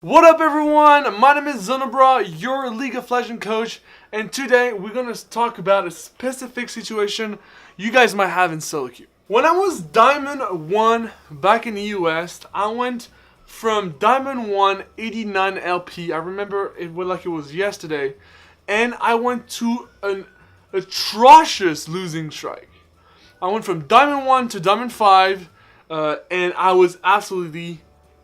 What up everyone, my name is ZonoBRAH, your League of Legends coach, and today we're going to talk about a specific situation you guys might have in solo queue. When I was Diamond 1 back in the US, I went from Diamond 1 89 LP, I remember it like it was yesterday, and I went to an atrocious losing streak. I went from Diamond 1 to Diamond 5, and I was absolutely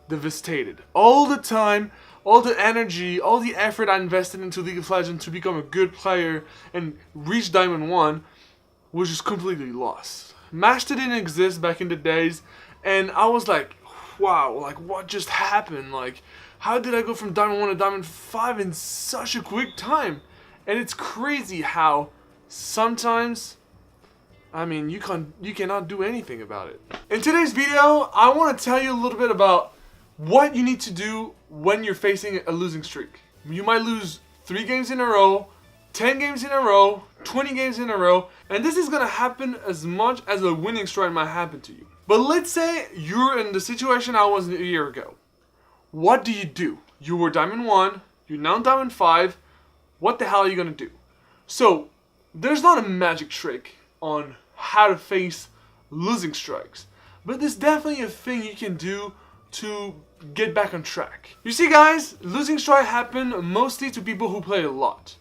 devastated. All the time, all the energy, all the effort I invested into League of Legends to become a good player and reach Diamond 1 was just completely lost. Master didn't exist back in the days, and I was like, wow, like what just happened? Like, how did I go from Diamond 1 to Diamond 5 in such a quick time? And it's crazy how sometimes, I mean, you cannot do anything about it. In today's video, I want to tell you a little bit about what you need to do when you're facing a losing streak. You might lose 3 games in a row, 10 games in a row, 20 games in a row, and this is gonna happen as much as a winning streak might happen to you. But let's say you're in the situation I was a year ago. What do? You were Diamond 1, you're now Diamond 5, what the hell are you gonna do? So, there's not a magic trick on how to face losing strikes, but there's definitely a thing you can do to get back on track. You see guys, losing strike happen mostly to people who play a lot.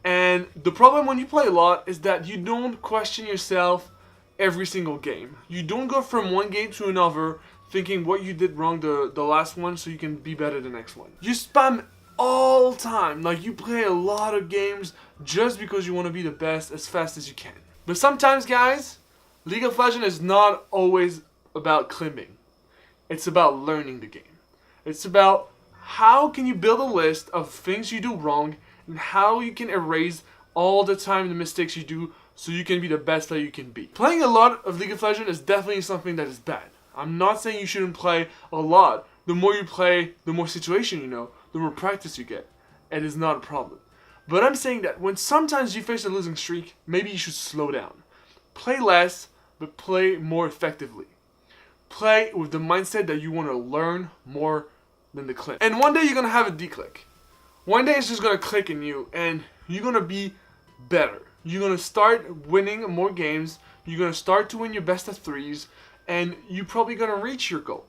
And the problem when you play a lot is that you don't question yourself every single game. You don't go from one game to another thinking what you did wrong the last one so you can be better the next one. You spam all time, like you play a lot of games just because you want to be the best as fast as you can. But sometimes guys, League of Legends is not always about climbing. It's about learning the game. It's about how can you build a list of things you do wrong and how you can erase all the time the mistakes you do so you can be the best player you can be. Playing a lot of League of Legends is definitely something that is bad. I'm not saying you shouldn't play a lot. The more you play, the more situation you know, the more practice you get. It is not a problem. But I'm saying that when sometimes you face a losing streak, maybe you should slow down. Play less, but play more effectively. Play with the mindset that you want to learn more than the click. And one day you're going to have a declick. One day it's just going to click in you and you're going to be better. You're going to start winning more games. You're going to start to win your best of 3s and you're probably going to reach your goal.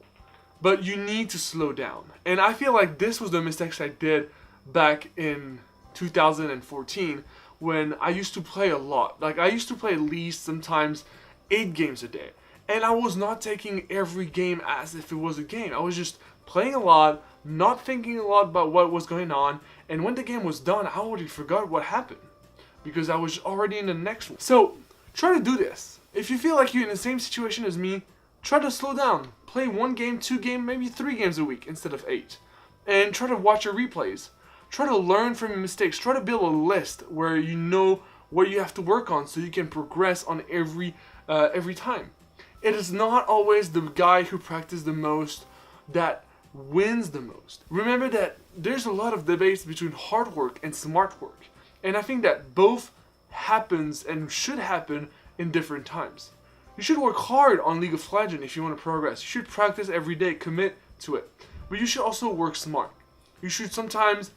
But you need to slow down. And I feel like this was the mistakes I did back in 2014 when I used to play a lot. Like I used to play at least sometimes 8 games a day. And I was not taking every game as if it was a game. I was just playing a lot, not thinking a lot about what was going on. And when the game was done, I already forgot what happened. Because I was already in the next one. So, try to do this. If you feel like you're in the same situation as me, try to slow down. Play 1 game, 2 games, maybe 3 games a week instead of 8. And try to watch your replays. Try to learn from your mistakes. Try to build a list where you know what you have to work on so you can progress on every time. It is not always the guy who practices the most that wins the most. Remember that there's a lot of debates between hard work and smart work. And I think that both happens and should happen in different times. You should work hard on League of Legends if you want to progress. You should practice every day, commit to it. But you should also work smart. You should sometimes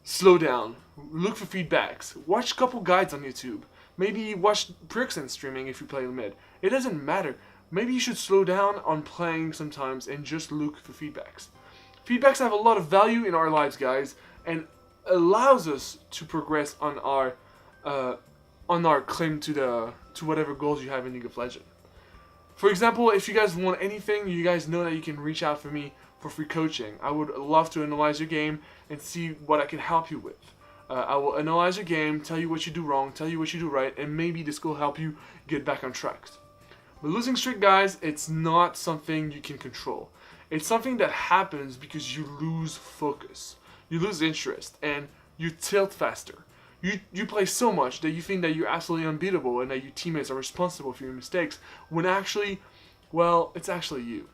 slow down, look for feedbacks, watch a couple guides on YouTube. Maybe watch Prixon streaming if you play mid. It doesn't matter. Maybe you should slow down on playing sometimes and just look for feedbacks. Feedbacks have a lot of value in our lives, guys, and allows us to progress on our claim to whatever goals you have in League of Legends. For example, if you guys want anything, you guys know that you can reach out for me for free coaching. I would love to analyze your game and see what I can help you with. I will analyze your game, tell you what you do wrong, tell you what you do right, and maybe this will help you get back on track. But losing streak, guys, it's not something you can control. It's something that happens because you lose focus. You lose interest, and you tilt faster. You play so much that you think that you're absolutely unbeatable and that your teammates are responsible for your mistakes, when actually, well, it's actually you.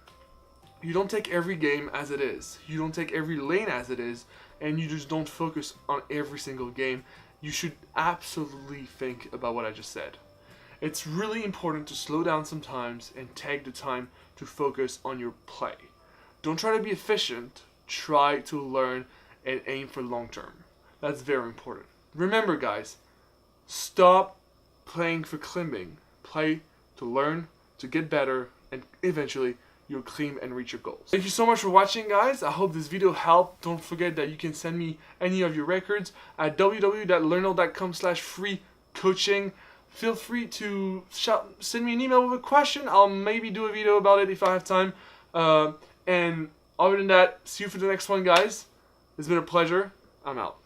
You don't take every game as it is. You don't take every lane as it is, and you just don't focus on every single game. You should absolutely think about what I just said. It's really important to slow down sometimes and take the time to focus on your play. Don't try to be efficient, try to learn and aim for long term. That's very important. Remember, guys, stop playing for climbing. Play to learn, to get better, and eventually you'll climb and reach your goals. Thank you so much for watching, guys. I hope this video helped. Don't forget that you can send me any of your records at www.learnall.com/free coaching. Feel free to send me an email with a question. I'll maybe do a video about it if I have time. And other than that, see you for the next one, guys. It's been a pleasure. I'm out.